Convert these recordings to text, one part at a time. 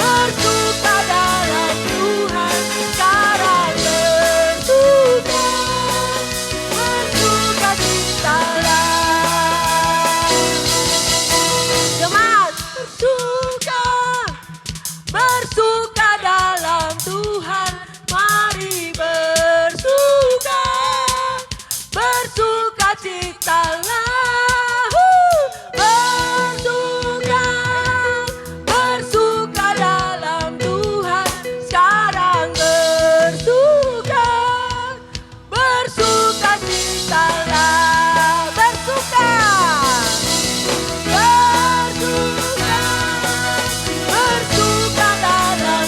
bersuka dalam Tuhan sekarang, bersuka, bersuka citalah. Jemaat, bersuka, bersuka dalam Tuhan, mari bersuka, bersuka citalah. Bersuka, bersuka dalam Tuhan sekarang, bersuka, bersuka citalah. Bersuka, bersuka, bersuka dalam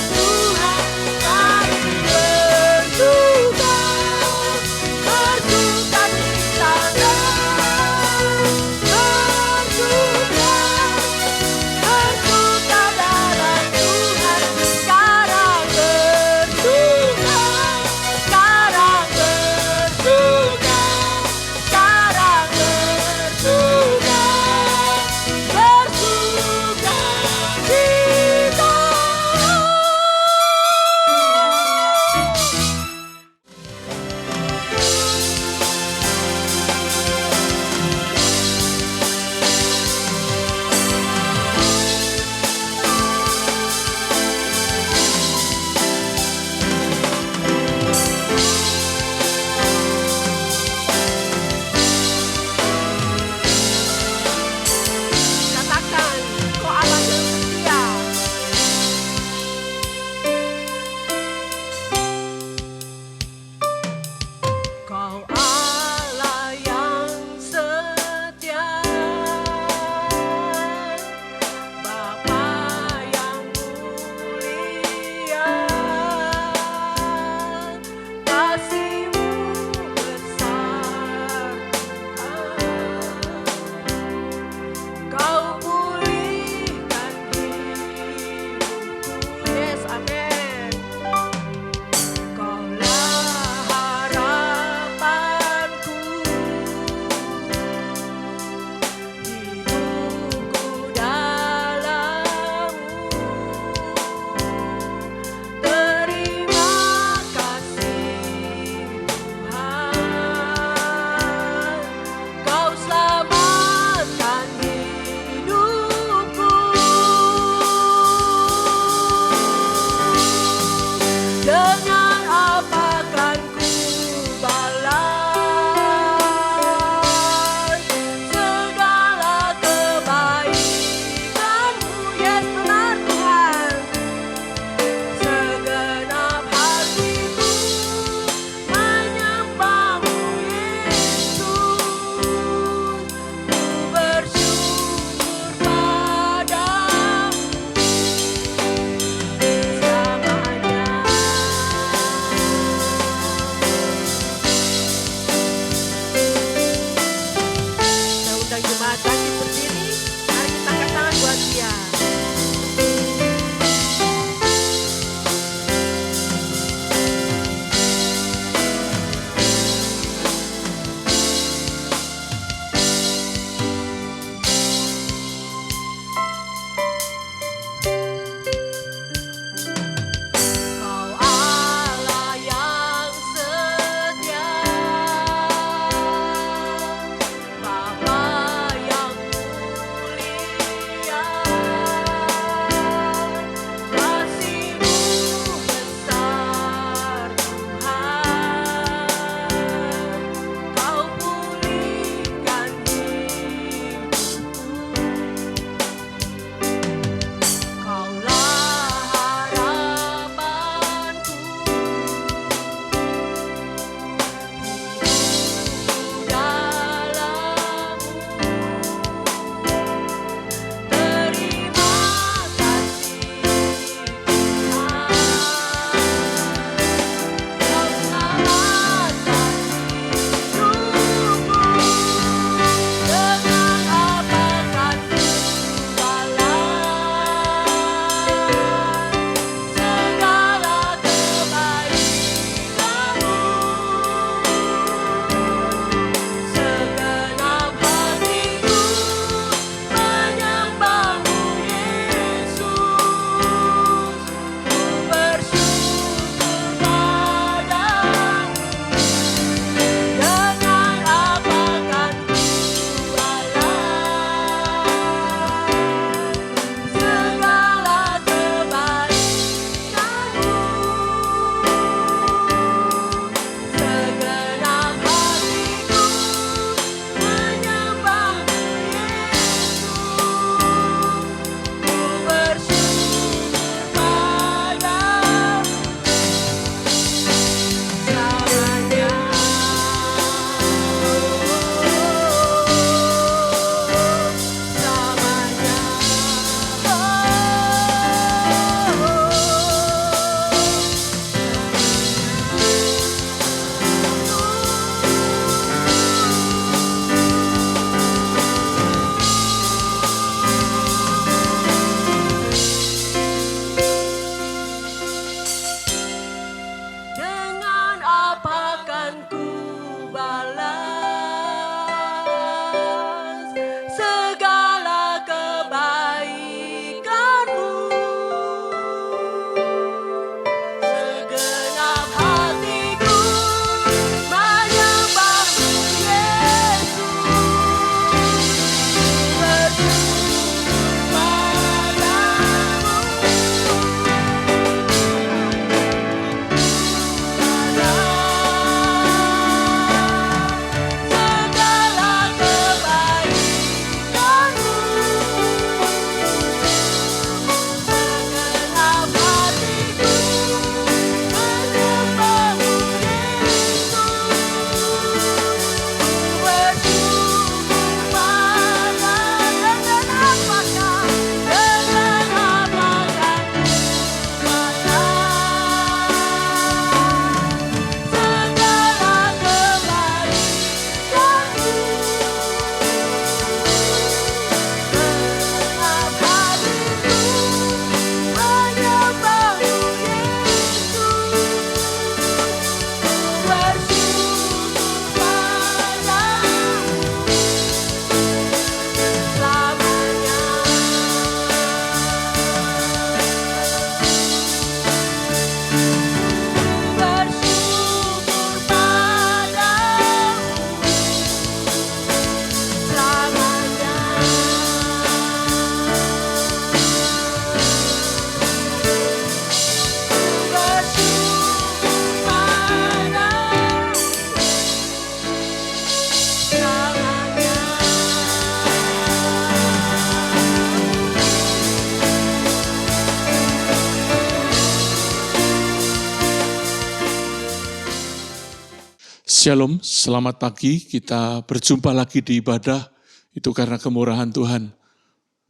Shalom, selamat pagi. Kita berjumpa lagi di ibadah, itu karena kemurahan Tuhan.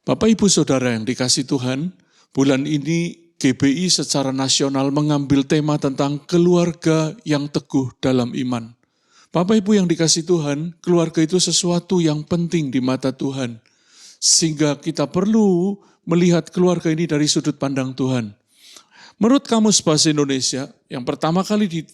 Bapak Ibu Saudara yang dikasihi Tuhan, bulan ini GBI secara nasional mengambil tema tentang keluarga yang teguh dalam iman. Bapak Ibu yang dikasihi Tuhan, keluarga itu sesuatu yang penting di mata Tuhan. Sehingga kita perlu melihat keluarga ini dari sudut pandang Tuhan. Menurut Kamus Bahasa Indonesia, yang pertama kali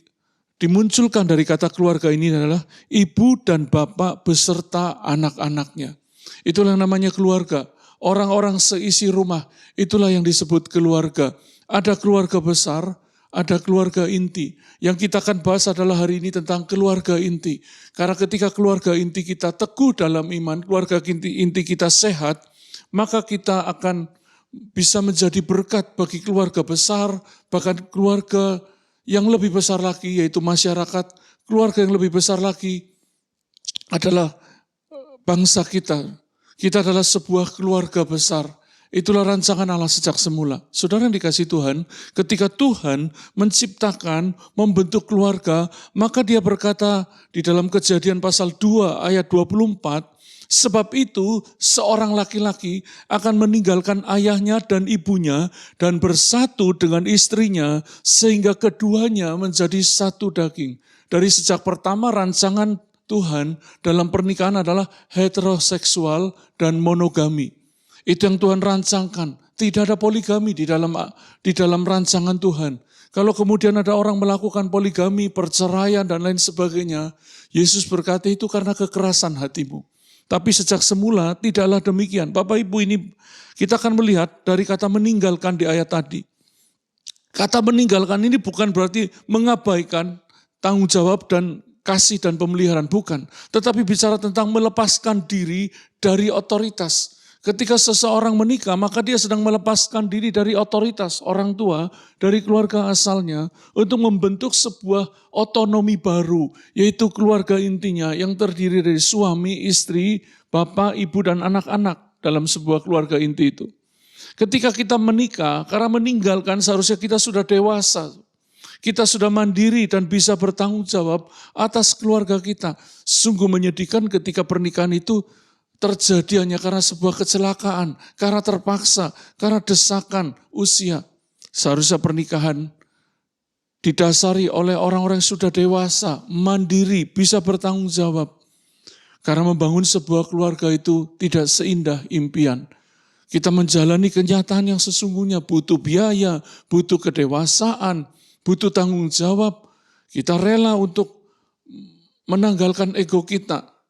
dimunculkan dari kata keluarga ini adalah ibu dan bapak beserta anak-anaknya. Itulah yang namanya keluarga. Orang-orang seisi rumah, itulah yang disebut keluarga. Ada keluarga besar, ada keluarga inti. Yang kita akan bahas adalah hari ini tentang keluarga inti. Karena ketika keluarga inti kita teguh dalam iman, keluarga inti kita sehat, maka kita akan bisa menjadi berkat bagi keluarga besar, bahkan keluarga yang lebih besar lagi, yaitu masyarakat. Keluarga yang lebih besar lagi adalah bangsa kita. Kita adalah sebuah keluarga besar. Itulah rancangan Allah sejak semula. Saudara yang dikasihi Tuhan, ketika Tuhan menciptakan, membentuk keluarga, maka Dia berkata di dalam Kejadian pasal 2 ayat 24, sebab itu seorang laki-laki akan meninggalkan ayahnya dan ibunya dan bersatu dengan istrinya sehingga keduanya menjadi satu daging. Dari sejak pertama rancangan Tuhan dalam pernikahan adalah heteroseksual dan monogami. Itu yang Tuhan rancangkan. Tidak ada poligami di dalam rancangan Tuhan. Kalau kemudian ada orang melakukan poligami, perceraian dan lain sebagainya, Yesus berkata itu karena kekerasan hatimu. Tapi sejak semula tidaklah demikian. Bapak Ibu, ini kita akan melihat dari kata meninggalkan di ayat tadi. Kata meninggalkan ini bukan berarti mengabaikan tanggung jawab dan kasih dan pemeliharaan, bukan. Tetapi bicara tentang melepaskan diri dari otoritas. Ketika seseorang menikah, maka dia sedang melepaskan diri dari otoritas orang tua, dari keluarga asalnya, untuk membentuk sebuah otonomi baru, yaitu keluarga intinya yang terdiri dari suami, istri, bapak, ibu, dan anak-anak dalam sebuah keluarga inti itu. Ketika kita menikah, karena meninggalkan seharusnya kita sudah dewasa, kita sudah mandiri dan bisa bertanggung jawab atas keluarga kita. Sungguh menyedihkan ketika pernikahan itu terjadi hanya karena sebuah kecelakaan, karena terpaksa, karena desakan usia. Seharusnya pernikahan didasari oleh orang-orang yang sudah dewasa, mandiri, bisa bertanggung jawab. Karena membangun sebuah keluarga itu tidak seindah impian. Kita menjalani kenyataan yang sesungguhnya butuh biaya, butuh kedewasaan, butuh tanggung jawab. Kita rela untuk menanggalkan ego kita.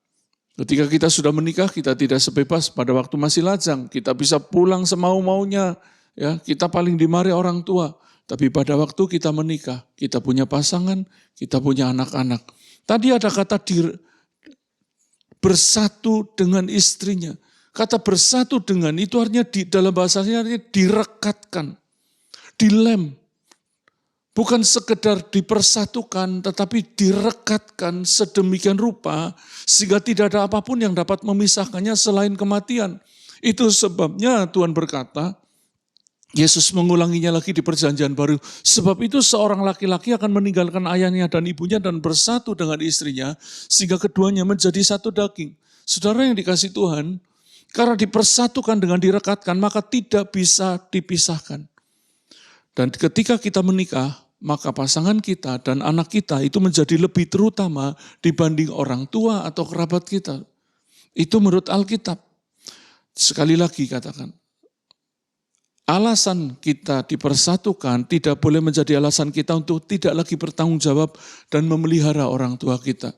Ketika kita sudah menikah, kita tidak sebebas pada waktu masih lajang. Kita bisa pulang semau-maunya, ya. Kita paling dimarahi orang tua. Tapi pada waktu kita menikah, kita punya pasangan, kita punya anak-anak. Tadi ada kata bersatu dengan istrinya. Kata bersatu dengan itu artinya dalam bahasanya artinya direkatkan, dilem. Bukan sekedar dipersatukan, tetapi direkatkan sedemikian rupa, sehingga tidak ada apapun yang dapat memisahkannya selain kematian. Itu sebabnya Tuhan berkata, Yesus mengulanginya lagi di perjanjian baru, sebab itu seorang laki-laki akan meninggalkan ayahnya dan ibunya dan bersatu dengan istrinya, sehingga keduanya menjadi satu daging. Saudara yang dikasihi Tuhan, karena dipersatukan dengan direkatkan, maka tidak bisa dipisahkan. Dan ketika kita menikah, maka pasangan kita dan anak kita itu menjadi lebih terutama dibanding orang tua atau kerabat kita. Itu menurut Alkitab. Sekali lagi katakan, alasan kita dipersatukan tidak boleh menjadi alasan kita untuk tidak lagi bertanggung jawab dan memelihara orang tua kita.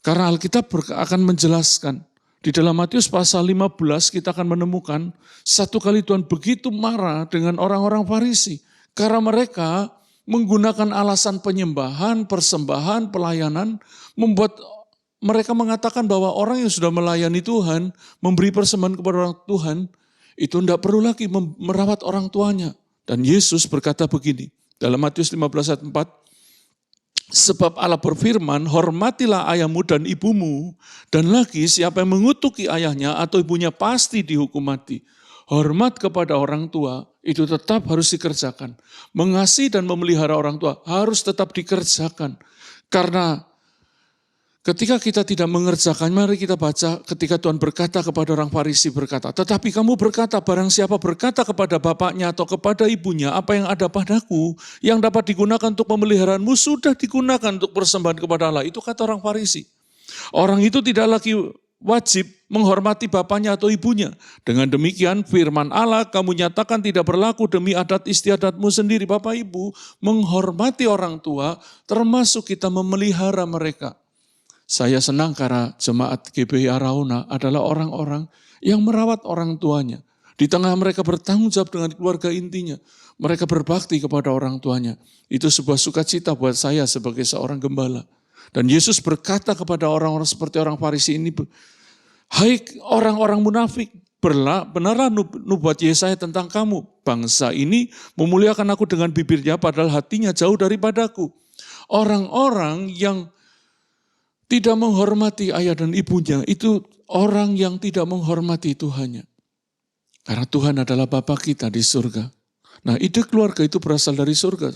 Karena Alkitab akan menjelaskan, di dalam Matius pasal 15 kita akan menemukan satu kali Tuhan begitu marah dengan orang-orang Farisi. Karena mereka menggunakan alasan penyembahan, persembahan, pelayanan, membuat mereka mengatakan bahwa orang yang sudah melayani Tuhan, memberi persembahan kepada orang Tuhan, itu tidak perlu lagi merawat orang tuanya. Dan Yesus berkata begini, dalam Matius 15 ayat 4, sebab Allah berfirman, hormatilah ayahmu dan ibumu, dan lagi siapa yang mengutuki ayahnya atau ibunya pasti dihukum mati. Hormat kepada orang tua itu tetap harus dikerjakan. Mengasihi dan memelihara orang tua harus tetap dikerjakan. Karena Ketika kita tidak mengerjakan, mari kita baca ketika Tuhan berkata kepada orang Farisi berkata, tetapi kamu berkata barang siapa berkata kepada bapaknya atau kepada ibunya, apa yang ada padaku yang dapat digunakan untuk pemeliharaanmu sudah digunakan untuk persembahan kepada Allah. Itu kata orang Farisi. Orang itu tidak lagi wajib menghormati bapaknya atau ibunya. Dengan demikian firman Allah kamu nyatakan tidak berlaku demi adat istiadatmu sendiri. Bapak Ibu menghormati orang tua termasuk kita memelihara mereka. Saya senang karena jemaat GBI Arauna adalah orang-orang yang merawat orang tuanya. Di tengah mereka bertanggung jawab dengan keluarga intinya. Mereka berbakti kepada orang tuanya. Itu sebuah sukacita buat saya sebagai seorang gembala. Dan Yesus berkata kepada orang-orang seperti orang Farisi ini, hai orang-orang munafik, benarlah nubuat Yesaya tentang kamu. Bangsa ini memuliakan aku dengan bibirnya padahal hatinya jauh daripadaku. Orang-orang yang tidak menghormati ayah dan ibunya, itu orang yang tidak menghormati Tuhannya. Karena Tuhan adalah Bapa kita di surga. Nah, ide keluarga itu berasal dari surga.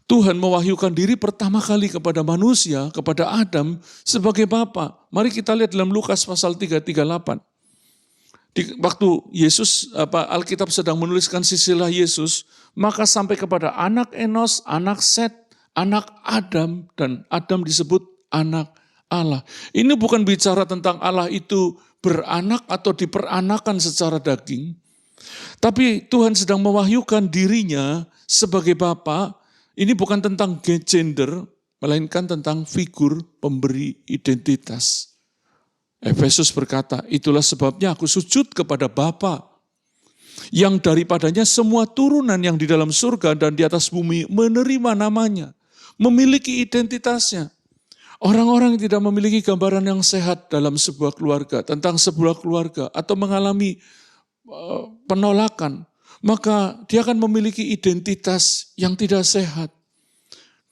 Tuhan mewahyukan diri pertama kali kepada manusia, kepada Adam sebagai Bapa. Mari kita lihat dalam Lukas pasal 3:38. Waktu Yesus, Alkitab sedang menuliskan silsilah Yesus, maka sampai kepada anak Enos, anak Set, anak Adam, dan Adam disebut anak Allah. Ini bukan bicara tentang Allah itu beranak atau diperanakan secara daging. Tapi Tuhan sedang mewahyukan dirinya sebagai Bapa. Ini bukan tentang gender, melainkan tentang figur pemberi identitas. Efesus berkata, itulah sebabnya aku sujud kepada Bapa, yang daripadanya semua turunan yang di dalam surga dan di atas bumi menerima namanya, memiliki identitasnya. Orang-orang yang tidak memiliki gambaran yang sehat dalam sebuah keluarga, tentang sebuah keluarga, atau mengalami penolakan, maka dia akan memiliki identitas yang tidak sehat.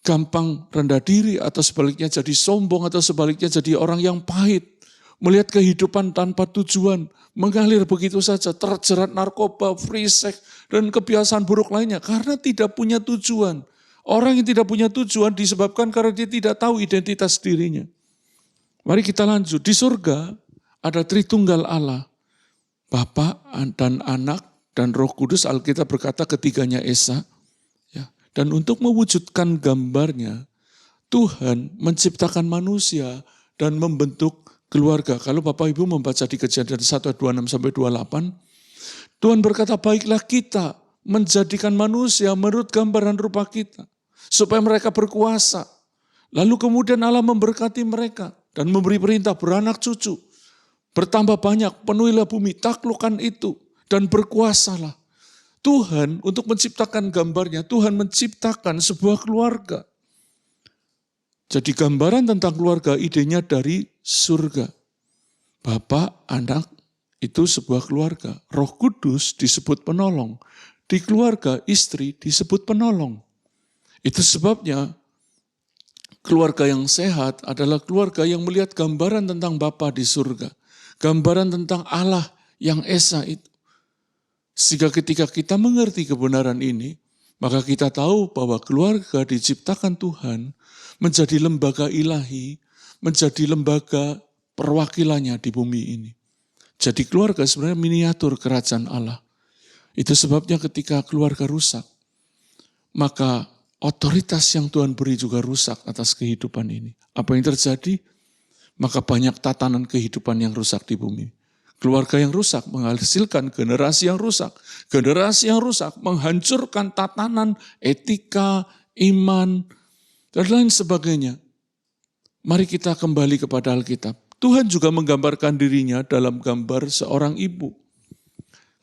Gampang rendah diri atau sebaliknya jadi sombong atau sebaliknya jadi orang yang pahit. Melihat kehidupan tanpa tujuan, mengalir begitu saja, terjerat narkoba, free sex, dan kebiasaan buruk lainnya karena tidak punya tujuan. Orang yang tidak punya tujuan disebabkan karena dia tidak tahu identitas dirinya. Mari kita lanjut. Di surga ada Tritunggal Allah. Bapa dan Anak dan Roh Kudus, Alkitab berkata ketiganya Esa. Ya. Dan untuk mewujudkan gambarnya, Tuhan menciptakan manusia dan membentuk keluarga. Kalau Bapak Ibu membaca di Kejadian 1:26-28, Tuhan berkata, baiklah kita menjadikan manusia menurut gambaran rupa kita, supaya mereka berkuasa. Lalu kemudian Allah memberkati mereka dan memberi perintah beranak cucu. Bertambah banyak, penuhilah bumi, taklukkan itu, dan berkuasalah. Tuhan untuk menciptakan gambarnya, Tuhan menciptakan sebuah keluarga. Jadi gambaran tentang keluarga, idenya dari surga. Bapa, Anak, itu sebuah keluarga. Roh Kudus disebut penolong. Di keluarga, istri disebut penolong. Itu sebabnya keluarga yang sehat adalah keluarga yang melihat gambaran tentang Bapa di surga. Gambaran tentang Allah yang Esa itu. Sehingga ketika kita mengerti kebenaran ini, maka kita tahu bahwa keluarga diciptakan Tuhan menjadi lembaga ilahi, menjadi lembaga perwakilannya di bumi ini. Jadi keluarga sebenarnya miniatur kerajaan Allah. Itu sebabnya ketika keluarga rusak, maka otoritas yang Tuhan beri juga rusak atas kehidupan ini. Apa yang terjadi? Maka banyak tatanan kehidupan yang rusak di bumi. Keluarga yang rusak menghasilkan generasi yang rusak. Generasi yang rusak menghancurkan tatanan, etika, iman, dan lain sebagainya. Mari kita kembali kepada Alkitab. Tuhan juga menggambarkan dirinya dalam gambar seorang ibu.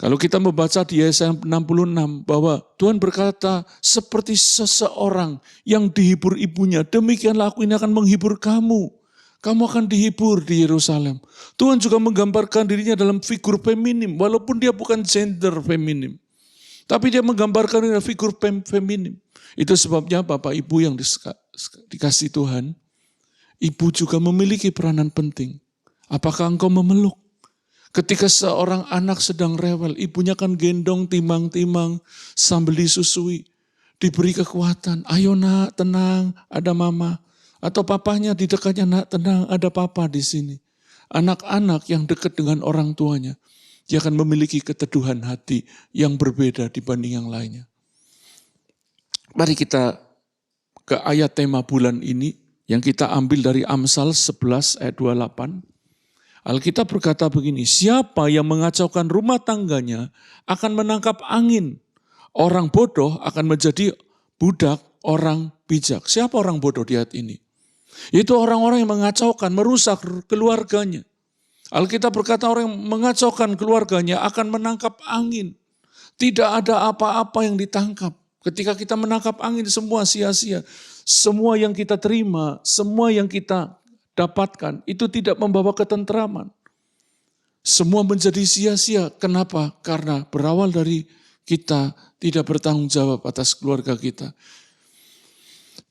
Kalau kita membaca di Yesaya 66 bahwa Tuhan berkata seperti seseorang yang dihibur ibunya, demikianlah aku ini akan menghibur kamu. Kamu akan dihibur di Yerusalem. Tuhan juga menggambarkan dirinya dalam figur feminim, walaupun dia bukan gender feminim. Tapi dia menggambarkan dirinya figur feminim. Itu sebabnya Bapak Ibu yang dikasih Tuhan, ibu juga memiliki peranan penting. Apakah engkau memeluk? Ketika seorang anak sedang rewel, ibunya kan gendong timang-timang sambil disusui. Diberi kekuatan, ayo nak tenang, ada mama. Atau papahnya di dekatnya, nak tenang ada papa di sini. Anak-anak yang dekat dengan orang tuanya, dia akan memiliki keteduhan hati yang berbeda dibanding yang lainnya. Mari kita ke ayat tema bulan ini yang kita ambil dari Amsal 11 ayat 28. Alkitab berkata begini, siapa yang mengacaukan rumah tangganya akan menangkap angin. Orang bodoh akan menjadi budak orang bijak. Siapa orang bodoh di ayat ini? Itu orang-orang yang mengacaukan, merusak keluarganya. Alkitab berkata orang yang mengacaukan keluarganya akan menangkap angin. Tidak ada apa-apa yang ditangkap. Ketika kita menangkap angin semua sia-sia. Semua yang kita terima, semua yang kita dapatkan itu tidak membawa ketentraman. Semua menjadi sia-sia. Kenapa? Karena berawal dari kita tidak bertanggung jawab atas keluarga kita.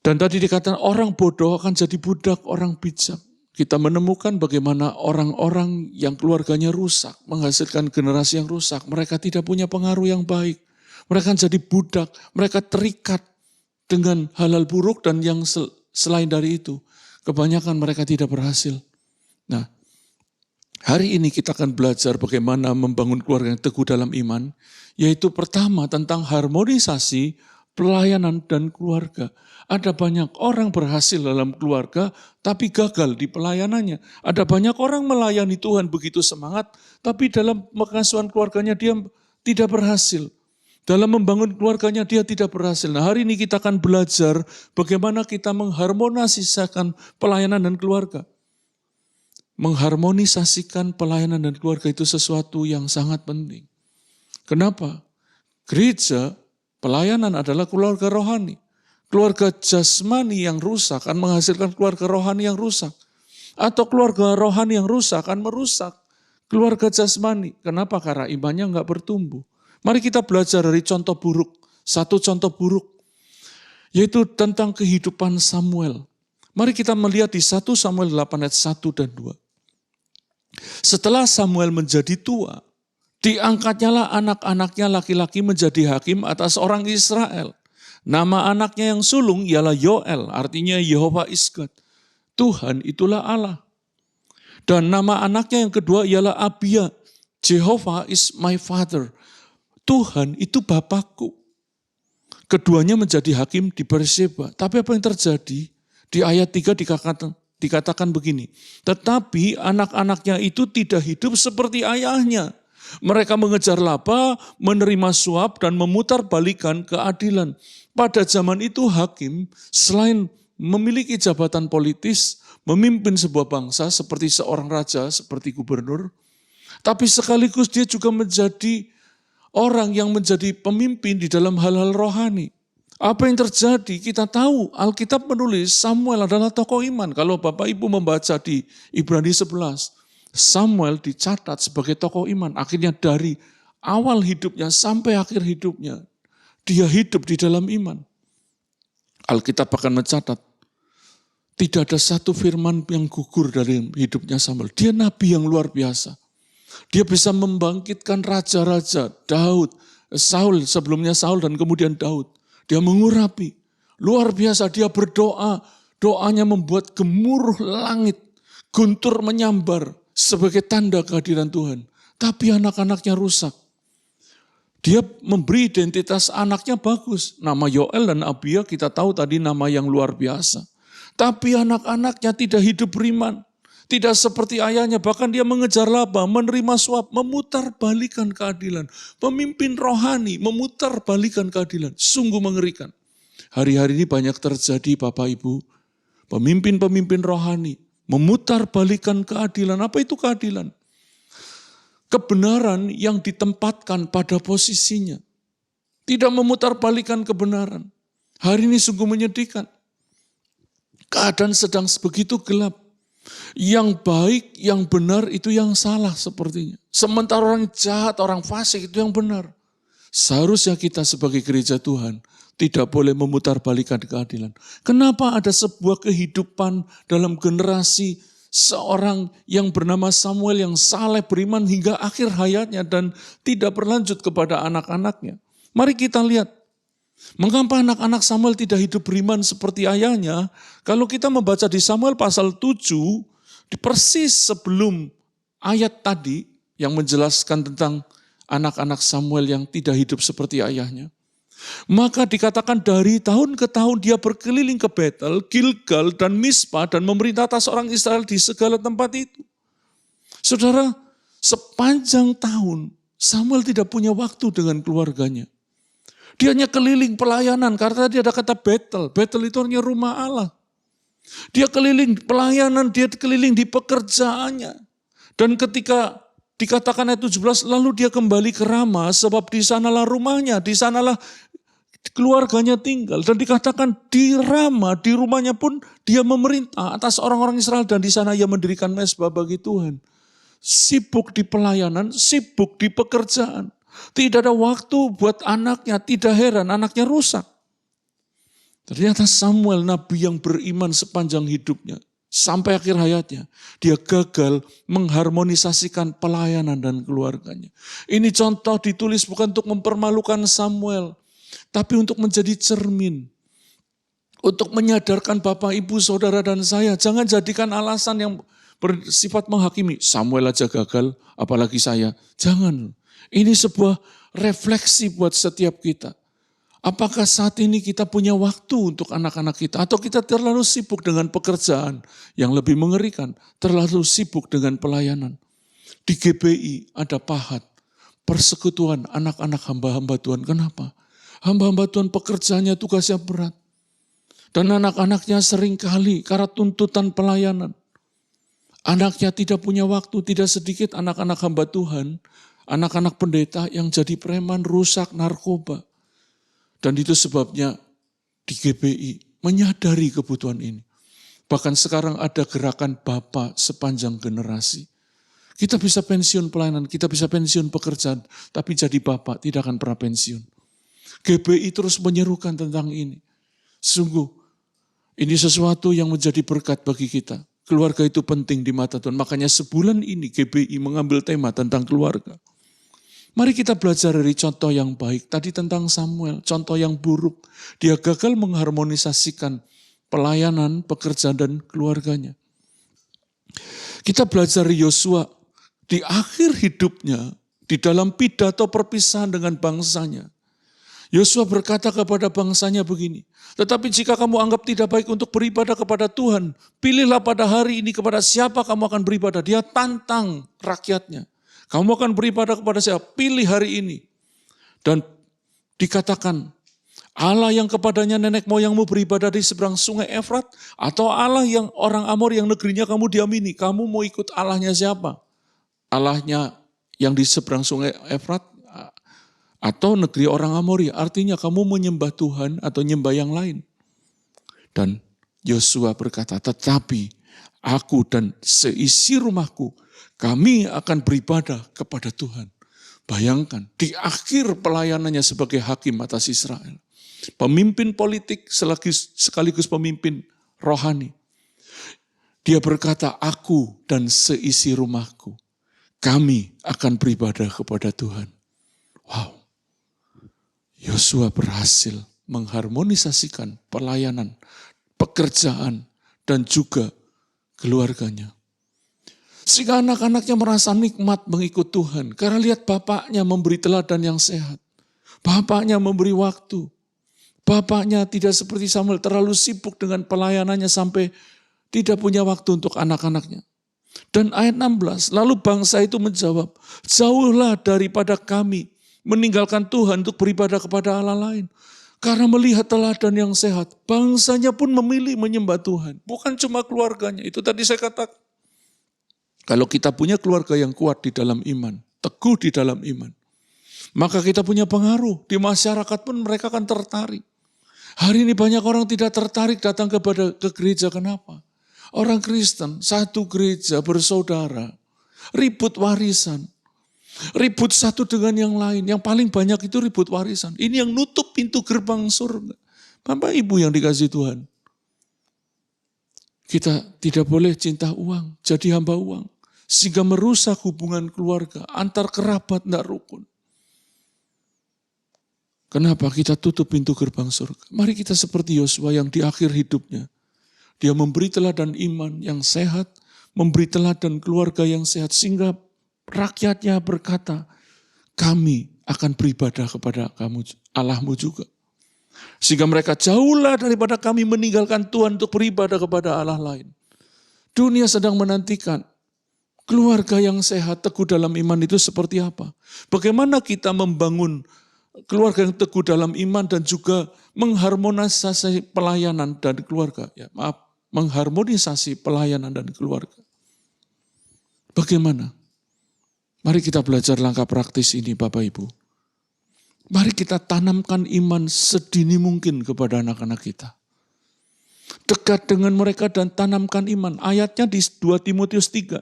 Dan tadi dikatakan orang bodoh akan jadi budak orang bijak. Kita menemukan bagaimana orang-orang yang keluarganya rusak, menghasilkan generasi yang rusak. Mereka tidak punya pengaruh yang baik. Mereka jadi budak, mereka terikat dengan hal-hal buruk dan yang selain dari itu. Kebanyakan mereka tidak berhasil. Nah, hari ini kita akan belajar bagaimana membangun keluarga yang teguh dalam iman, yaitu pertama tentang harmonisasi, pelayanan, dan keluarga. Ada banyak orang berhasil dalam keluarga, tapi gagal di pelayanannya. Ada banyak orang melayani Tuhan begitu semangat, tapi dalam pengasuhan keluarganya dia tidak berhasil. Dalam membangun keluarganya dia tidak berhasil. Nah, hari ini kita akan belajar bagaimana kita mengharmonisasikan pelayanan dan keluarga. Mengharmonisasikan pelayanan dan keluarga itu sesuatu yang sangat penting. Kenapa? Gereja, pelayanan adalah keluarga rohani. Keluarga jasmani yang rusak akan menghasilkan keluarga rohani yang rusak. Atau keluarga rohani yang rusak akan merusak keluarga jasmani. Kenapa? Karena imannya enggak bertumbuh. Mari kita belajar dari contoh buruk. Satu contoh buruk, yaitu tentang kehidupan Samuel. Mari kita melihat di 1 Samuel 8 ayat 1 dan 2. Setelah Samuel menjadi tua, diangkatnya lah anak-anaknya laki-laki menjadi hakim atas orang Israel. Nama anaknya yang sulung ialah Yoel, artinya Yehova Isgat. Tuhan itulah Allah. Dan nama anaknya yang kedua ialah Abia, Jehovah is my father. Tuhan itu Bapakku. Keduanya menjadi hakim di Berseba. Tapi apa yang terjadi? Di ayat 3 dikatakan begini. Tetapi anak-anaknya itu tidak hidup seperti ayahnya. Mereka mengejar laba, menerima suap, dan memutarbalikkan keadilan. Pada zaman itu hakim selain memiliki jabatan politis, memimpin sebuah bangsa seperti seorang raja, seperti gubernur. Tapi sekaligus dia juga menjadi orang yang menjadi pemimpin di dalam hal-hal rohani. Apa yang terjadi? Kita tahu Alkitab menulis Samuel adalah tokoh iman. Kalau Bapak Ibu membaca di Ibrani 11, Samuel dicatat sebagai tokoh iman. Akhirnya dari awal hidupnya sampai akhir hidupnya, dia hidup di dalam iman. Alkitab akan mencatat, tidak ada satu firman yang gugur dari hidupnya Samuel. Dia nabi yang luar biasa. Dia bisa membangkitkan raja-raja, Daud, Saul, sebelumnya Saul dan kemudian Daud. Dia mengurapi, luar biasa dia berdoa, doanya membuat gemuruh langit, guntur menyambar sebagai tanda kehadiran Tuhan. Tapi anak-anaknya rusak. Dia memberi identitas anaknya bagus, nama Yoel dan Abia kita tahu tadi nama yang luar biasa. Tapi anak-anaknya tidak hidup beriman. Tidak seperti ayahnya, bahkan dia mengejar laba, menerima suap, memutarbalikkan keadilan. Pemimpin rohani, memutarbalikkan keadilan. Sungguh mengerikan. Hari-hari ini banyak terjadi Bapak Ibu. Pemimpin-pemimpin rohani, memutarbalikkan keadilan. Apa itu keadilan? Kebenaran yang ditempatkan pada posisinya. Tidak memutarbalikkan kebenaran. Hari ini sungguh menyedihkan. Keadaan sedang begitu gelap. Yang baik, yang benar itu yang salah sepertinya. Sementara orang jahat, orang fasik itu yang benar. Seharusnya kita sebagai gereja Tuhan tidak boleh memutarbalikkan keadilan. Kenapa ada sebuah kehidupan dalam generasi seorang yang bernama Samuel yang saleh beriman hingga akhir hayatnya dan tidak berlanjut kepada anak-anaknya. Mari kita lihat Mengapa anak-anak Samuel tidak hidup beriman seperti ayahnya? Kalau kita membaca di Samuel pasal 7, di persis sebelum ayat tadi yang menjelaskan tentang anak-anak Samuel yang tidak hidup seperti ayahnya. Maka dikatakan dari tahun ke tahun dia berkeliling ke Betel, Gilgal, dan Mispa dan memerintah atas orang Israel di segala tempat itu. Saudara, sepanjang tahun Samuel tidak punya waktu dengan keluarganya. Dia hanya keliling pelayanan karena dia ada kata Betel. Betel itu artinya rumah Allah. Dia keliling pelayanan, dia keliling di pekerjaannya. Dan ketika dikatakan ayat 17, lalu dia kembali ke Rama sebab di sanalah rumahnya, di sanalah keluarganya tinggal. Dan dikatakan di Rama, di rumahnya pun dia memerintah atas orang-orang Israel dan di sana ia mendirikan mezbah bagi Tuhan. Sibuk di pelayanan, sibuk di pekerjaan. Tidak ada waktu buat anaknya, tidak heran anaknya rusak. Ternyata Samuel, nabi yang beriman sepanjang hidupnya, sampai akhir hayatnya, dia gagal mengharmonisasikan pelayanan dan keluarganya. Ini contoh ditulis bukan untuk mempermalukan Samuel, tapi untuk menjadi cermin. Untuk menyadarkan Bapak, Ibu, Saudara, dan saya, jangan jadikan alasan yang bersifat menghakimi. Samuel aja gagal, apalagi saya. Jangan. Ini sebuah refleksi buat setiap kita. Apakah saat ini kita punya waktu untuk anak-anak kita? Atau kita terlalu sibuk dengan pekerjaan yang lebih mengerikan. Terlalu sibuk dengan pelayanan. Di GBI ada PAHAT, persekutuan anak-anak hamba-hamba Tuhan. Kenapa? Hamba-hamba Tuhan pekerjaannya tugasnya berat. Dan anak-anaknya seringkali karena tuntutan pelayanan. Anaknya tidak punya waktu, tidak sedikit anak-anak hamba Tuhan. Anak-anak pendeta yang jadi preman, rusak, narkoba. Dan itu sebabnya di GBI menyadari kebutuhan ini. Bahkan sekarang ada gerakan Bapak sepanjang generasi. Kita bisa pensiun pelayanan, kita bisa pensiun pekerjaan, tapi jadi Bapak tidak akan pernah pensiun. GBI terus menyerukan tentang ini. Sungguh, ini sesuatu yang menjadi berkat bagi kita. Keluarga itu penting di mata Tuhan. Makanya sebulan ini GBI mengambil tema tentang keluarga. Mari kita belajar dari contoh yang baik. Tadi tentang Samuel, contoh yang buruk. Dia gagal mengharmonisasikan pelayanan, pekerjaan, dan keluarganya. Kita belajar Yosua di akhir hidupnya, di dalam pidato perpisahan dengan bangsanya. Yosua berkata kepada bangsanya begini, tetapi jika kamu anggap tidak baik untuk beribadah kepada Tuhan, pilihlah pada hari ini kepada siapa kamu akan beribadah. Dia tantang rakyatnya. Kamu akan beribadah kepada siapa? Pilih hari ini. Dan dikatakan, Allah yang kepadanya nenek moyangmu beribadah di seberang sungai Efrat, atau Allah yang orang Amor yang negerinya kamu diamini, kamu mau ikut Allahnya siapa? Allahnya yang di seberang sungai Efrat, atau negeri orang Amori, artinya kamu menyembah Tuhan atau menyembah yang lain. Dan Yosua berkata, tetapi aku dan seisi rumahku, kami akan beribadah kepada Tuhan. Bayangkan, di akhir pelayanannya sebagai hakim atas Israel. Pemimpin politik sekaligus pemimpin rohani. Dia berkata, aku dan seisi rumahku, kami akan beribadah kepada Tuhan. Wow. Yosua berhasil mengharmonisasikan pelayanan, pekerjaan, dan juga keluarganya. Sehingga anak-anaknya merasa nikmat mengikut Tuhan. Karena lihat bapaknya memberi teladan yang sehat. Bapaknya memberi waktu. Bapaknya tidak seperti Samuel terlalu sibuk dengan pelayanannya sampai tidak punya waktu untuk anak-anaknya. Dan ayat 16, lalu bangsa itu menjawab, jauhlah daripada kami meninggalkan Tuhan untuk beribadah kepada Allah lain. Karena melihat teladan yang sehat, bangsanya pun memilih menyembah Tuhan. Bukan cuma keluarganya, itu tadi saya katakan. Kalau kita punya keluarga yang kuat di dalam iman, teguh di dalam iman, maka kita punya pengaruh. Di masyarakat pun mereka akan tertarik. Hari ini banyak orang tidak tertarik datang ke gereja, kenapa? Orang Kristen, satu gereja bersaudara, ribut warisan. Ribut satu dengan yang lain, yang paling banyak itu ribut warisan. Ini yang nutup pintu gerbang surga. Bapak Ibu yang dikasih Tuhan. Kita tidak boleh cinta uang, jadi hamba uang. Sehingga merusak hubungan keluarga, antar kerabat tidak rukun. Kenapa kita tutup pintu gerbang surga? Mari kita seperti Yosua yang di akhir hidupnya, dia memberi teladan iman yang sehat, memberi teladan keluarga yang sehat, sehingga rakyatnya berkata, kami akan beribadah kepada kamu, Allahmu juga. Sehingga mereka jauhlah daripada kami meninggalkan Tuhan untuk beribadah kepada Allah lain. Dunia sedang menantikan keluarga yang sehat, teguh dalam iman itu seperti apa. Bagaimana kita membangun keluarga yang teguh dalam iman dan juga mengharmonisasi pelayanan dan keluarga. Mengharmonisasi pelayanan dan keluarga. Bagaimana? Mari kita belajar langkah praktis ini Bapak Ibu. Mari kita tanamkan iman sedini mungkin kepada anak-anak kita. Dekat dengan mereka dan tanamkan iman. Ayatnya di 2 Timotius 3.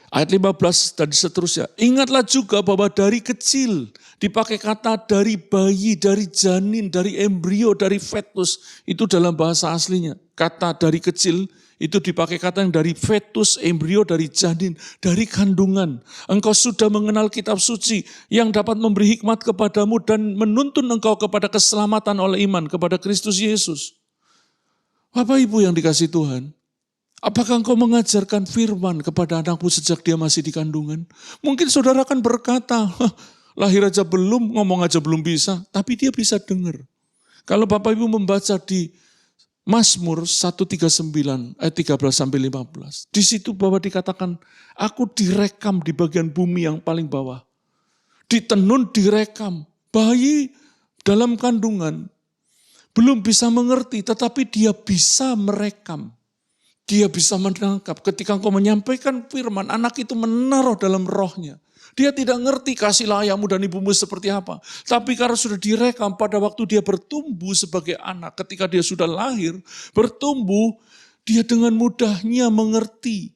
Ayat 15 dan seterusnya. Ingatlah juga bahwa dari kecil dipakai kata dari bayi, dari janin, dari embrio, dari fetus. Itu dalam bahasa aslinya. Kata dari kecil itu dipakai kata yang dari fetus, embrio, dari janin, dari kandungan. Engkau sudah mengenal kitab suci yang dapat memberi hikmat kepadamu dan menuntun engkau kepada keselamatan oleh iman kepada Kristus Yesus. Bapak Ibu yang dikasihi Tuhan, apakah engkau mengajarkan firman kepada anakmu sejak dia masih di kandungan? Mungkin saudara kan berkata, lahir aja belum, ngomong aja belum bisa, tapi dia bisa dengar. Kalau Bapak Ibu membaca di Mazmur 139 ayat 13-15. Di situ bahwa dikatakan, aku direkam di bagian bumi yang paling bawah. Ditenun, direkam. Bayi dalam kandungan belum bisa mengerti, tetapi dia bisa merekam. Dia bisa menangkap. Ketika engkau menyampaikan firman, anak itu menaruh dalam rohnya. Dia tidak ngerti kasihlah ayahmu dan ibumu seperti apa. Tapi karena sudah direkam pada waktu dia bertumbuh sebagai anak, ketika dia sudah lahir, bertumbuh, dia dengan mudahnya mengerti,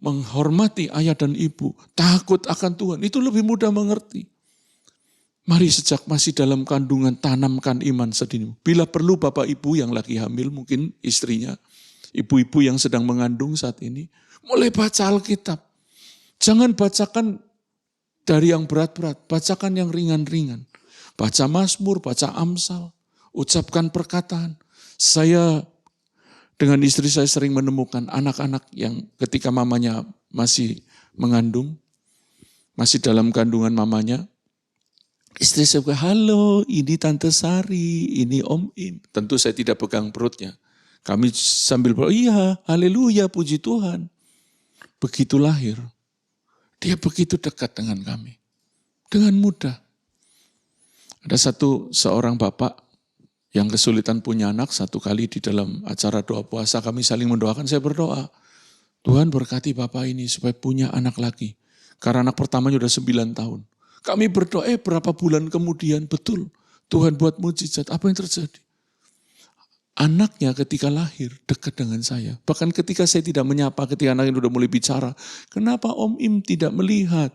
menghormati ayah dan ibu, takut akan Tuhan. Itu lebih mudah mengerti. Mari sejak masih dalam kandungan tanamkan iman sedini. Bila perlu Bapak Ibu yang lagi hamil, mungkin istrinya, ibu-ibu yang sedang mengandung saat ini, mulai baca Alkitab. Jangan bacakan dari yang berat-berat, bacakan yang ringan-ringan. Baca Mazmur, baca Amsal, ucapkan perkataan. Saya dengan istri saya sering menemukan anak-anak yang ketika mamanya masih mengandung, masih dalam kandungan mamanya, istri saya bilang, halo ini Tante Sari, ini Om Im. Tentu saya tidak pegang perutnya. Kami sambil berdoa, iya haleluya puji Tuhan. Begitu lahir. Dia begitu dekat dengan kami. Dengan mudah. Ada seorang bapak yang kesulitan punya anak. Satu kali di dalam acara doa puasa kami saling mendoakan. Saya berdoa. Tuhan berkati bapak ini supaya punya anak lagi. Karena anak pertamanya sudah 9 tahun. Kami berdoa berapa bulan kemudian betul. Tuhan buat mujizat. Apa yang terjadi? Anaknya ketika lahir dekat dengan saya. Bahkan ketika saya tidak menyapa, ketika anaknya sudah mulai bicara. Kenapa Om Im tidak melihat?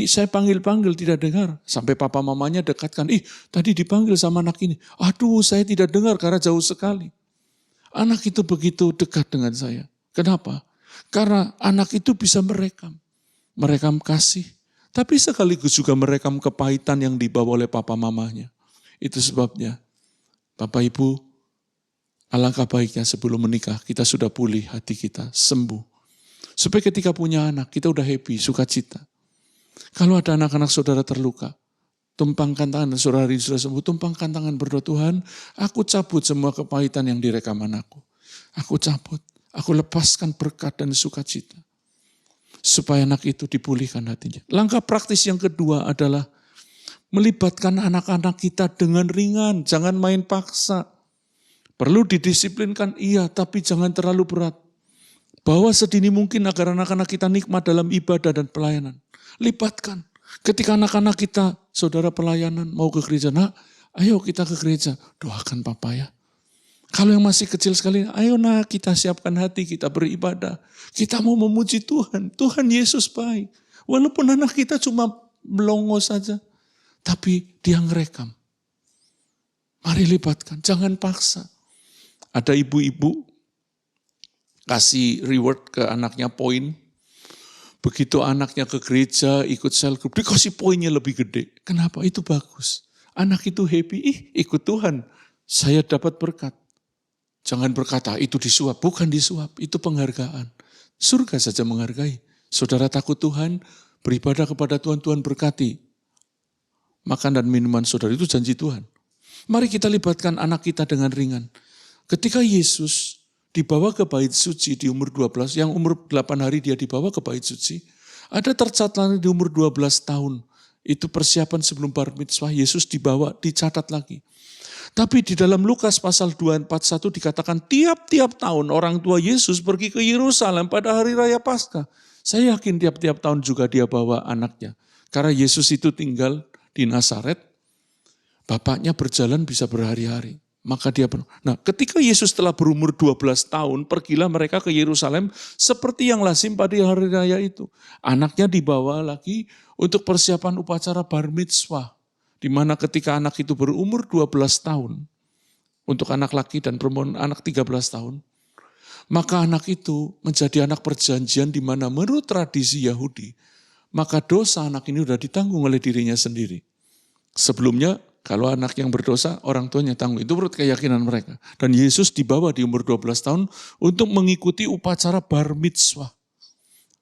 Saya panggil-panggil tidak dengar. Sampai papa mamanya dekatkan. Tadi dipanggil sama anak ini. Aduh saya tidak dengar karena jauh sekali. Anak itu begitu dekat dengan saya. Kenapa? Karena anak itu bisa merekam. Merekam kasih. Tapi sekaligus juga merekam kepahitan yang dibawa oleh papa mamanya. Itu sebabnya Bapak Ibu, alangkah baiknya sebelum menikah, kita sudah pulih hati kita, sembuh. Supaya ketika punya anak, kita udah happy, sukacita. Kalau ada anak-anak saudara terluka, tumpangkan tangan, saudara ini sudah sembuh, tumpangkan tangan berdoa, Tuhan, aku cabut semua kepahitan yang direkam anakku. Aku cabut, aku lepaskan berkat dan sukacita. Supaya anak itu dipulihkan hatinya. Langkah praktis yang kedua adalah melibatkan anak-anak kita dengan ringan, jangan main paksa. Perlu didisiplinkan, iya, tapi jangan terlalu berat. Bawa sedini mungkin agar anak-anak kita nikmat dalam ibadah dan pelayanan. Libatkan. Ketika anak-anak kita, saudara pelayanan, mau ke gereja, nak, ayo kita ke gereja. Doakan papa ya. Kalau yang masih kecil sekali, ayo nak kita siapkan hati, kita beribadah. Kita mau memuji Tuhan. Tuhan Yesus baik. Walaupun anak kita cuma melongo saja, tapi dia ngerekam. Mari libatkan, jangan paksa. Ada ibu-ibu kasih reward ke anaknya poin. Begitu anaknya ke gereja ikut cell group, dikasih poinnya lebih gede. Kenapa? Itu bagus. Anak itu happy, ikut Tuhan, saya dapat berkat. Jangan berkata itu disuap, bukan disuap, itu penghargaan. Surga saja menghargai. Saudara takut Tuhan, beribadah kepada Tuhan, Tuhan berkati. Makan dan minuman saudara itu janji Tuhan. Mari kita libatkan anak kita dengan ringan. Ketika Yesus dibawa ke bait suci di umur 12, yang umur 8 hari dia dibawa ke bait suci, ada tercatat di umur 12 tahun. Itu persiapan sebelum bar mitzvah, Yesus dibawa, dicatat lagi. Tapi di dalam Lukas pasal 241 dikatakan tiap-tiap tahun orang tua Yesus pergi ke Yerusalem pada hari raya Paskah. Saya yakin tiap-tiap tahun juga dia bawa anaknya. Karena Yesus itu tinggal di Nazaret, bapaknya berjalan bisa berhari-hari. Maka dia Nah, ketika Yesus telah berumur 12 tahun, pergilah mereka ke Yerusalem seperti yang lazim pada hari raya itu. Anaknya dibawa lagi untuk persiapan upacara bar mitzvah. Di mana ketika anak itu berumur 12 tahun, untuk anak laki dan perempuan anak 13 tahun, maka anak itu menjadi anak perjanjian di mana menurut tradisi Yahudi, maka dosa anak ini sudah ditanggung oleh dirinya sendiri. Sebelumnya, kalau anak yang berdosa, orang tuanya tanggung. Itu menurut keyakinan mereka. Dan Yesus dibawa di umur 12 tahun untuk mengikuti upacara bar mitzvah.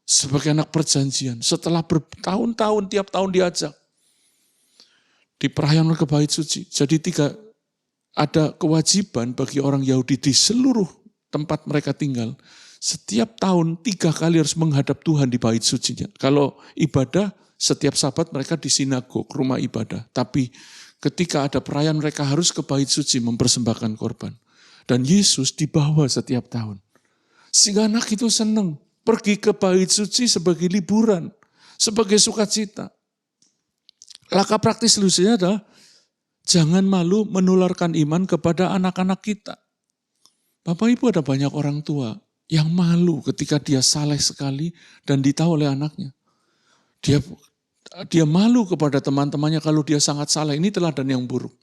Sebagai anak perjanjian. Setelah bertahun-tahun, tiap tahun diajak. Di perayaan ke bait suci. Jadi ada kewajiban bagi orang Yahudi di seluruh tempat mereka tinggal. Setiap tahun 3 kali harus menghadap Tuhan di bait sucinya. Kalau ibadah, setiap Sabat mereka di sinagog, rumah ibadah. Tapi ketika ada perayaan mereka harus ke bait suci mempersembahkan korban. Dan Yesus dibawa setiap tahun. Sehingga anak itu senang. Pergi ke bait suci sebagai liburan. Sebagai sukacita. Langkah praktis solusinya adalah jangan malu menularkan iman kepada anak-anak kita. Bapak Ibu, ada banyak orang tua yang malu ketika dia saleh sekali dan ditahu oleh anaknya. Dia malu kepada teman-temannya kalau dia sangat saleh. Ini teladan yang buruk.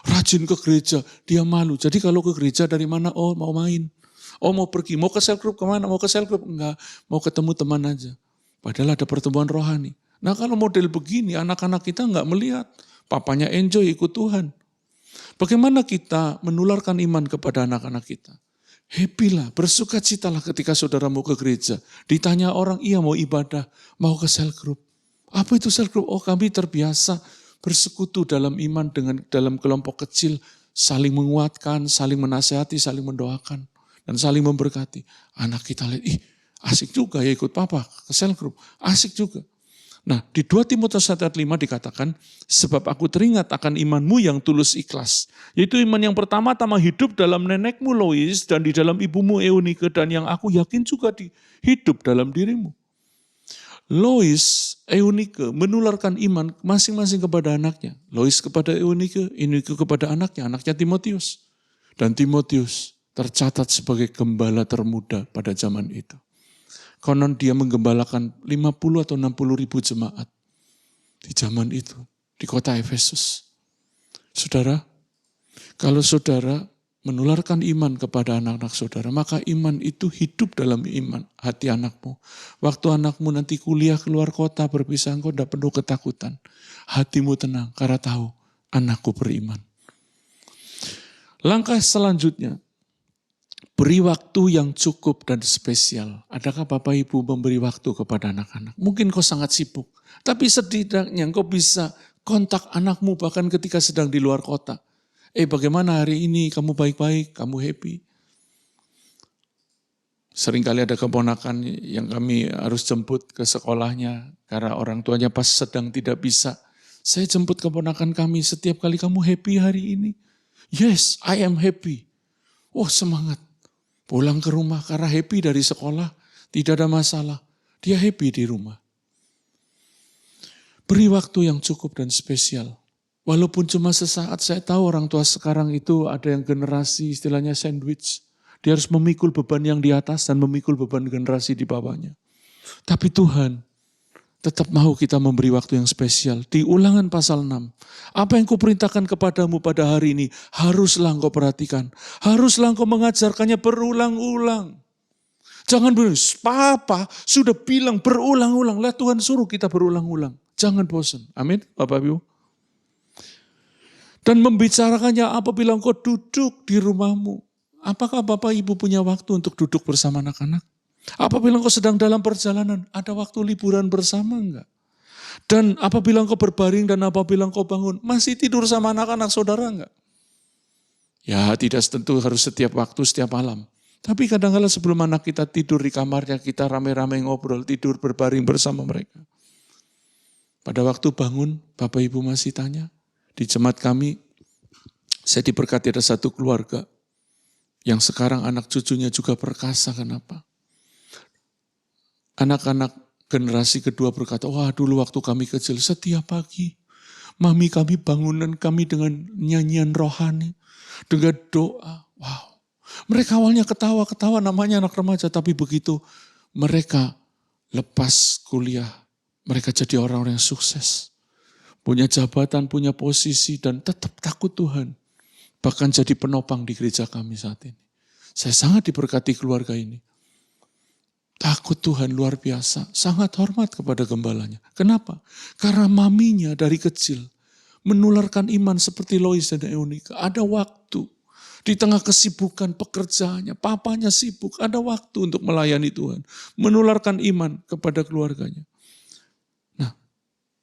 Rajin ke gereja, dia malu. Jadi kalau ke gereja dari mana? Oh, mau main. Oh, mau pergi. Mau ke sel group kemana? Mau ke sel group? Enggak, mau ketemu teman aja. Padahal ada pertemuan rohani. Nah, kalau model begini, anak-anak kita enggak melihat. Papanya enjoy ikut Tuhan. Bagaimana kita menularkan iman kepada anak-anak kita? Happy lah, bersukacitalah ketika saudara mau ke gereja. Ditanya orang, iya mau ibadah, mau ke sel group. Apa itu sel group? Oh, kami terbiasa bersekutu dalam iman dalam kelompok kecil, saling menguatkan, saling menasehati, saling mendoakan, dan saling memberkati. Anak kita lihat, asik juga ya ikut papa ke sel group, asik juga. Nah, di 2 Timotius 1:5 dikatakan, sebab aku teringat akan imanmu yang tulus ikhlas. Yaitu iman yang pertama-tama hidup dalam nenekmu Lois dan di dalam ibumu Eunike dan yang aku yakin juga hidup dalam dirimu. Lois, Eunike menularkan iman masing-masing kepada anaknya. Lois kepada Eunike, Eunike kepada anaknya Timotius. Dan Timotius tercatat sebagai gembala termuda pada zaman itu. Konon dia menggembalakan 50 atau 60 ribu jemaat di zaman itu, di kota Efesus. Saudara, kalau saudara menularkan iman kepada anak-anak saudara, maka iman itu hidup dalam iman hati anakmu. Waktu anakmu nanti kuliah keluar kota berpisah, engkau tidak penuh ketakutan. Hatimu tenang karena tahu anakku beriman. Langkah selanjutnya, beri waktu yang cukup dan spesial. Adakah Bapak Ibu memberi waktu kepada anak-anak? Mungkin kau sangat sibuk, tapi setidaknya kau bisa kontak anakmu bahkan ketika sedang di luar kota. Bagaimana hari ini? Kamu baik-baik? Kamu happy? Seringkali ada keponakan yang kami harus jemput ke sekolahnya karena orang tuanya pas sedang tidak bisa. Saya jemput keponakan kami setiap kali, kamu happy hari ini? Yes, I am happy. Oh, semangat. Pulang ke rumah karena happy dari sekolah, tidak ada masalah. Dia happy di rumah. Beri waktu yang cukup dan spesial. Walaupun cuma sesaat, saya tahu orang tua sekarang itu ada yang generasi istilahnya sandwich. Dia harus memikul beban yang di atas dan memikul beban generasi di bawahnya. Tapi Tuhan tetap mau kita memberi waktu yang spesial. Di Ulangan pasal 6. Apa yang kuperintahkan kepadamu pada hari ini, haruslah engkau perhatikan. Haruslah engkau mengajarkannya berulang-ulang. Jangan bilang, Papa sudah bilang berulang-ulang. Lah Tuhan suruh kita berulang-ulang. Jangan bosan. Amin, Bapak Ibu. Dan membicarakannya apabila engkau duduk di rumahmu. Apakah Bapak Ibu punya waktu untuk duduk bersama anak-anak? Apabila engkau sedang dalam perjalanan, ada waktu liburan bersama enggak? Dan apabila engkau berbaring dan apabila engkau bangun, masih tidur sama anak-anak saudara enggak? Ya, tidak tentu harus setiap waktu, setiap malam. Tapi kadang-kadang sebelum anak kita tidur di kamarnya, kita rame-rame ngobrol, tidur berbaring bersama mereka. Pada waktu bangun, Bapak Ibu masih tanya, di jemaat kami, saya diberkati ada satu keluarga yang sekarang anak cucunya juga perkasa. Kenapa? Anak-anak generasi kedua berkata, wah dulu waktu kami kecil setiap pagi, mami kami bangunan kami dengan nyanyian rohani, dengan doa. Wow. Mereka awalnya ketawa-ketawa namanya anak remaja, tapi begitu mereka lepas kuliah, mereka jadi orang-orang yang sukses. Punya jabatan, punya posisi, dan tetap takut Tuhan. Bahkan jadi penopang di gereja kami saat ini. Saya sangat diberkati keluarga ini. Takut Tuhan luar biasa, sangat hormat kepada gembalanya. Kenapa? Karena maminya dari kecil menularkan iman seperti Lois dan Eunika. Ada waktu, di tengah kesibukan pekerjaannya, papanya sibuk, ada waktu untuk melayani Tuhan. Menularkan iman kepada keluarganya.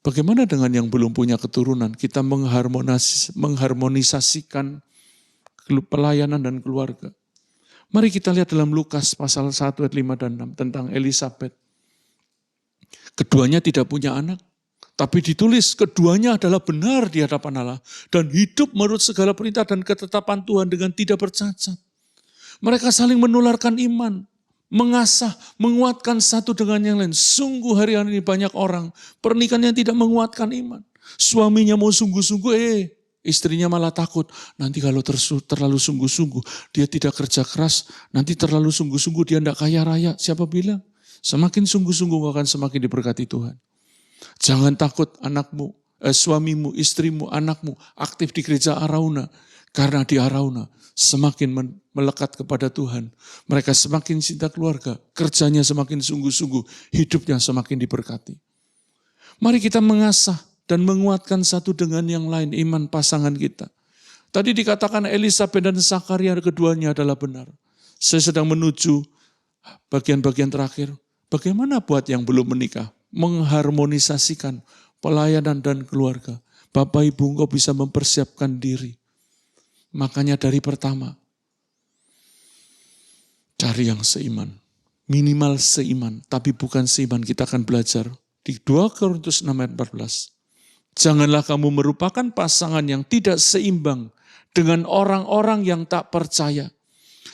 Bagaimana dengan yang belum punya keturunan? Kita mengharmonisasikan pelayanan dan keluarga. Mari kita lihat dalam Lukas pasal 1 ayat 5 dan 6 tentang Elisabet. Keduanya tidak punya anak, tapi ditulis keduanya adalah benar di hadapan Allah dan hidup menurut segala perintah dan ketetapan Tuhan dengan tidak bercacat. Mereka saling menularkan iman, mengasah, menguatkan satu dengan yang lain. Sungguh hari ini banyak orang pernikahan yang tidak menguatkan iman. Suaminya mau sungguh-sungguh, istrinya malah takut. Nanti kalau terlalu sungguh-sungguh, dia tidak kerja keras. Nanti terlalu sungguh-sungguh, dia tidak kaya raya. Siapa bilang? Semakin sungguh-sungguh akan semakin diberkati Tuhan. Jangan takut anakmu, suamimu, istrimu, anakmu aktif di gereja Arauna. Karena di Arauna semakin melekat kepada Tuhan. Mereka semakin cinta keluarga, kerjanya semakin sungguh-sungguh, hidupnya semakin diberkati. Mari kita mengasah dan menguatkan satu dengan yang lain iman pasangan kita. Tadi dikatakan Elisabet dan Zakaria keduanya adalah benar. Saya sedang menuju bagian-bagian terakhir. Bagaimana buat yang belum menikah? Mengharmonisasikan pelayanan dan keluarga. Bapak Ibu engkau bisa mempersiapkan diri. Makanya dari pertama, cari yang seiman. Minimal seiman, tapi bukan seiman. Kita akan belajar di 2 Korintus 6 ayat 14. Janganlah kamu merupakan pasangan yang tidak seimbang dengan orang-orang yang tak percaya.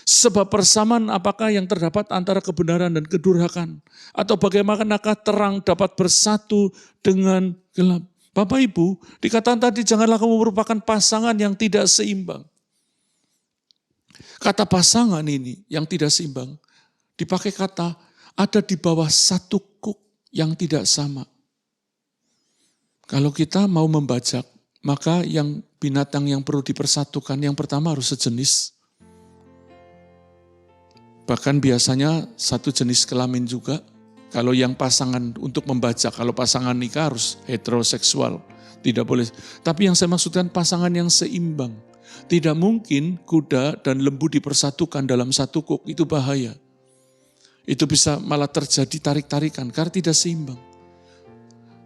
Sebab persamaan apakah yang terdapat antara kebenaran dan kedurhakaan? Atau bagaimanakah terang dapat bersatu dengan gelap? Bapak Ibu, dikatakan tadi janganlah kamu merupakan pasangan yang tidak seimbang. Kata pasangan ini yang tidak seimbang, dipakai kata ada di bawah satu kuk yang tidak sama. Kalau kita mau membajak, maka yang binatang yang perlu dipersatukan yang pertama harus sejenis. Bahkan biasanya satu jenis kelamin juga. Kalau yang pasangan untuk membajak, kalau pasangan nikah harus heteroseksual, tidak boleh. Tapi yang saya maksudkan pasangan yang seimbang. Tidak mungkin kuda dan lembu dipersatukan dalam satu kuk, itu bahaya. Itu bisa malah terjadi tarik-tarikan karena tidak seimbang.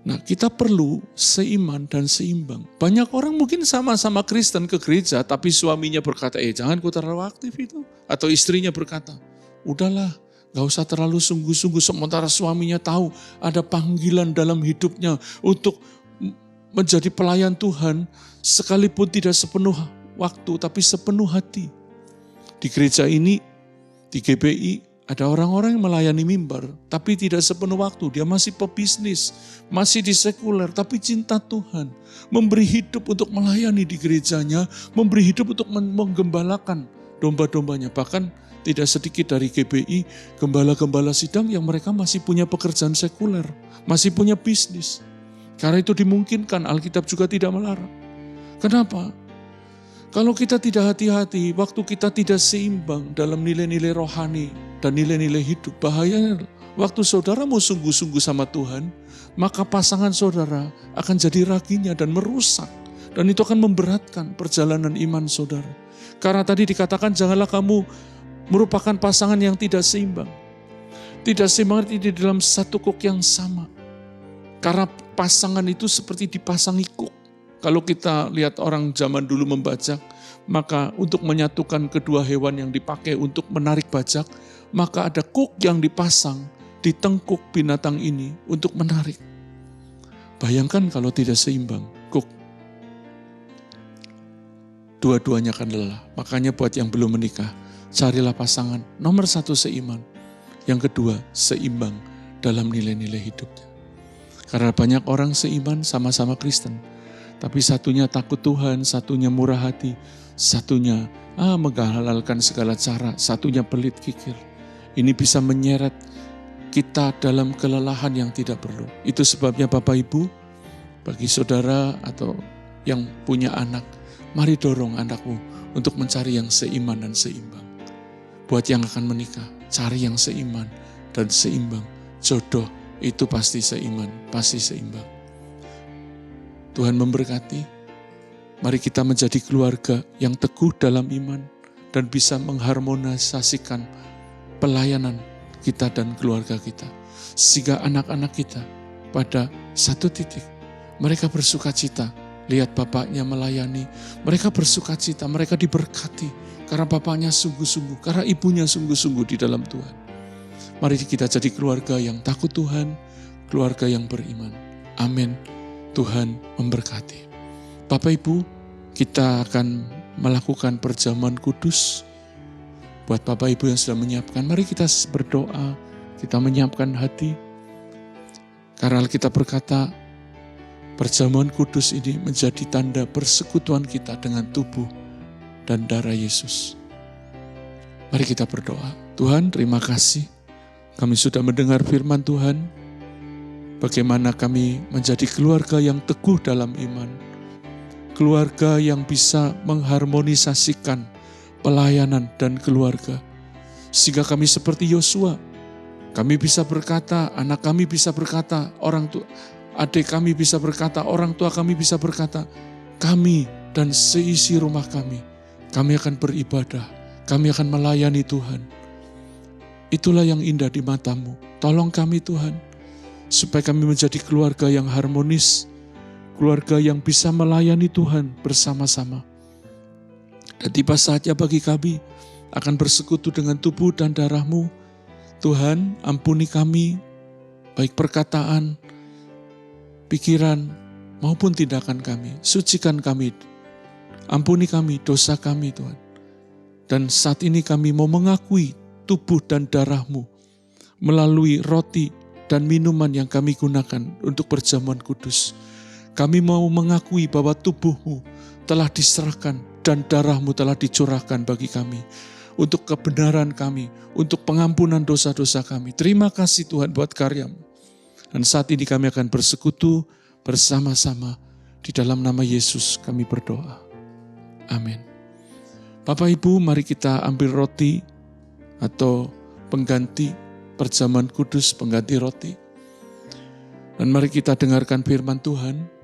Nah, kita perlu seiman dan seimbang. Banyak orang mungkin sama-sama Kristen ke gereja, tapi suaminya berkata, jangan ku terlalu aktif itu. Atau istrinya berkata, udahlah, gak usah terlalu sungguh-sungguh. Sementara suaminya tahu ada panggilan dalam hidupnya untuk menjadi pelayan Tuhan, sekalipun tidak sepenuh waktu, tapi sepenuh hati. Di gereja ini, di GBI, ada orang-orang yang melayani mimbar, tapi tidak sepenuh waktu. Dia masih pebisnis, masih di sekuler, tapi cinta Tuhan. Memberi hidup untuk melayani di gerejanya, memberi hidup untuk menggembalakan domba-dombanya. Bahkan tidak sedikit dari GBI, gembala-gembala sidang yang mereka masih punya pekerjaan sekuler, masih punya bisnis. Karena itu dimungkinkan, Alkitab juga tidak melarang. Kenapa? Kalau kita tidak hati-hati, waktu kita tidak seimbang dalam nilai-nilai rohani dan nilai-nilai hidup, bahayanya waktu saudara mau sungguh-sungguh sama Tuhan, maka pasangan saudara akan jadi raginya dan merusak Dan itu akan memberatkan perjalanan iman saudara. Karena tadi dikatakan janganlah kamu merupakan pasangan yang tidak seimbang. Tidak seimbang di dalam satu kuk yang sama. Karena pasangan itu seperti dipasangi kuk. Kalau kita lihat orang zaman dulu membajak, maka untuk menyatukan kedua hewan yang dipakai untuk menarik bajak, maka ada kuk yang dipasang di tengkuk binatang ini untuk menarik. Bayangkan kalau tidak seimbang kuk. Dua-duanya akan lelah. Makanya buat yang belum menikah, carilah pasangan nomor satu seiman. Yang kedua, seimbang dalam nilai-nilai hidupnya. Karena banyak orang seiman sama-sama Kristen. Tapi satunya takut Tuhan, satunya murah hati, satunya menghalalkan segala cara, satunya pelit kikir. Ini bisa menyeret kita dalam kelelahan yang tidak perlu. Itu sebabnya Bapak Ibu, bagi saudara atau yang punya anak, mari dorong anakmu untuk mencari yang seiman dan seimbang. Buat yang akan menikah, cari yang seiman dan seimbang. Jodoh itu pasti seiman, pasti seimbang. Tuhan memberkati. Mari kita menjadi keluarga yang teguh dalam iman dan bisa mengharmonisasikan pelayanan kita dan keluarga kita. Sehingga anak-anak kita pada satu titik, mereka bersuka cita. Lihat bapaknya melayani, mereka bersuka cita, mereka diberkati. Karena bapaknya sungguh-sungguh, karena ibunya sungguh-sungguh di dalam Tuhan. Mari kita jadi keluarga yang takut Tuhan, keluarga yang beriman. Amin. Tuhan memberkati. Bapak Ibu, kita akan melakukan perjamuan kudus. Buat Bapak Ibu yang sudah menyiapkan, mari kita berdoa, kita menyiapkan hati. Karena kita berkata, perjamuan kudus ini menjadi tanda persekutuan kita dengan tubuh dan darah Yesus. Mari kita berdoa. Tuhan, terima kasih. Kami sudah mendengar firman Tuhan. Bagaimana kami menjadi keluarga yang teguh dalam iman. Keluarga yang bisa mengharmonisasikan pelayanan dan keluarga. Sehingga kami seperti Yosua. Kami bisa berkata, anak kami bisa berkata, orang tua, adik kami bisa berkata, orang tua kami bisa berkata, kami dan seisi rumah kami akan beribadah, kami akan melayani Tuhan. Itulah yang indah di matamu. Tolong kami Tuhan, supaya kami menjadi keluarga yang harmonis, keluarga yang bisa melayani Tuhan bersama-sama. Dan tiba saatnya bagi kami akan bersekutu dengan tubuh dan darah-Mu. Tuhan, ampuni kami, baik perkataan, pikiran, maupun tindakan kami. Sucikan kami, ampuni kami, dosa kami Tuhan. Dan saat ini kami mau mengakui tubuh dan darah-Mu melalui roti dan minuman yang kami gunakan untuk perjamuan kudus. Kami mau mengakui bahwa tubuh-Mu telah diserahkan dan darah-Mu telah dicurahkan bagi kami. Untuk kebenaran kami, untuk pengampunan dosa-dosa kami. Terima kasih Tuhan buat karya-Mu. Dan saat ini kami akan bersekutu bersama-sama. Di dalam nama Yesus kami berdoa. Amin. Bapak Ibu, mari kita ambil roti atau pengganti perjamuan kudus, pengganti roti. Dan mari kita dengarkan firman Tuhan.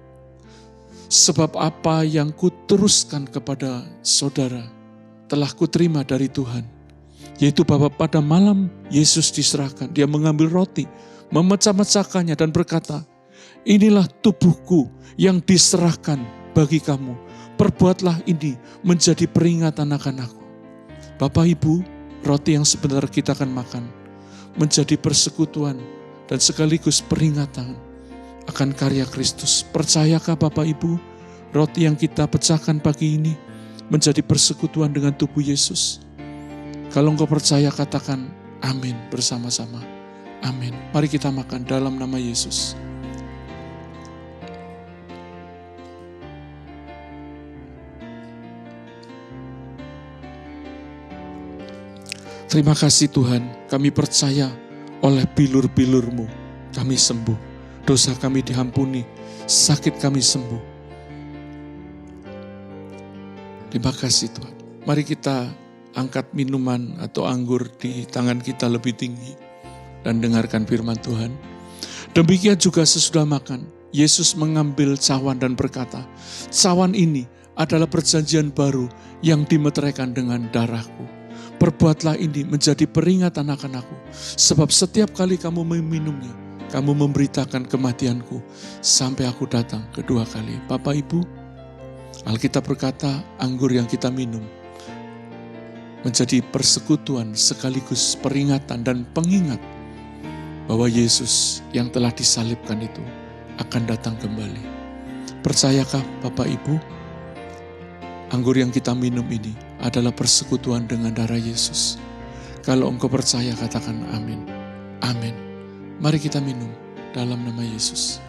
Sebab apa yang kuteruskan kepada saudara telah kuterima dari Tuhan. Yaitu bahwa pada malam Yesus diserahkan, dia mengambil roti, memecah-mecahkannya dan berkata, inilah tubuhku yang diserahkan bagi kamu. Perbuatlah ini menjadi peringatan akan aku. Bapak Ibu, roti yang sebentar kita akan makan menjadi persekutuan dan sekaligus peringatan akan karya Kristus. Percayakah Bapak Ibu, roti yang kita pecahkan pagi ini menjadi persekutuan dengan tubuh Yesus? Kalau engkau percaya, katakan amin bersama-sama. Amin. Mari kita makan dalam nama Yesus. Terima kasih Tuhan, kami percaya oleh bilur-bilur-Mu kami sembuh. Dosa kami diampuni, sakit kami sembuh. Terima kasih Tuhan. Mari kita angkat minuman atau anggur di tangan kita lebih tinggi dan dengarkan firman Tuhan. Demikian juga sesudah makan, Yesus mengambil cawan dan berkata, cawan ini adalah perjanjian baru yang dimeteraikan dengan darahku. Perbuatlah ini menjadi peringatan akan aku. Sebab setiap kali kamu meminumnya, kamu memberitakan kematianku sampai aku datang kedua kali. Bapak Ibu, Alkitab berkata anggur yang kita minum menjadi persekutuan sekaligus peringatan dan pengingat bahwa Yesus yang telah disalibkan itu akan datang kembali. Percayakah Bapak Ibu? Anggur yang kita minum ini adalah persekutuan dengan darah Yesus. Kalau engkau percaya, katakan amin. Amin. Mari kita minum dalam nama Yesus.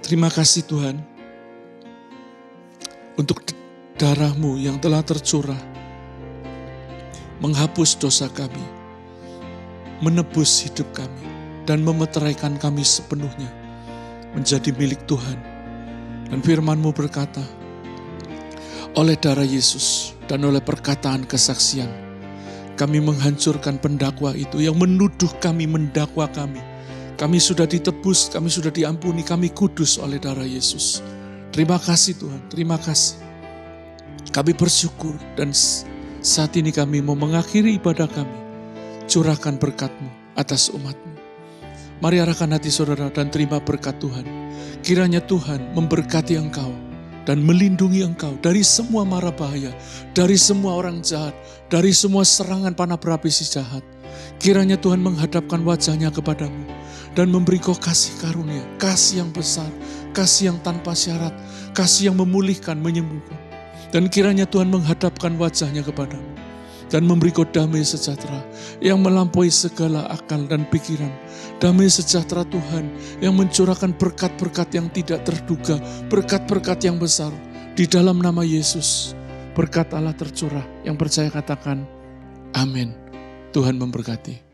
Terima kasih Tuhan untuk darah-Mu yang telah tercurah, menghapus dosa kami, menebus hidup kami, dan memeteraikan kami sepenuhnya menjadi milik Tuhan. Dan firman-Mu berkata, oleh darah Yesus dan oleh perkataan kesaksian, kami menghancurkan pendakwa itu yang menuduh kami, mendakwa kami. Kami sudah ditebus, kami sudah diampuni, kami kudus oleh darah Yesus. Terima kasih Tuhan, terima kasih. Kami bersyukur dan saat ini kami mau mengakhiri ibadah kami. Curahkan berkat-Mu atas umat-Mu. Mari arahkan hati saudara dan terima berkat Tuhan. Kiranya Tuhan memberkati engkau dan melindungi engkau dari semua mara bahaya, dari semua orang jahat, dari semua serangan panah berapi si jahat. Kiranya Tuhan menghadapkan wajahnya kepadamu dan memberi kau kasih karunia, kasih yang besar, kasih yang tanpa syarat, kasih yang memulihkan, menyembuhkan. Dan kiranya Tuhan menghadapkan wajahnya kepadamu dan memberi kau damai sejahtera yang melampaui segala akal dan pikiran. Damai sejahtera Tuhan yang mencurahkan berkat-berkat yang tidak terduga, berkat-berkat yang besar. Di dalam nama Yesus, berkat Allah tercurah. Yang percaya katakan, amin. Tuhan memberkati.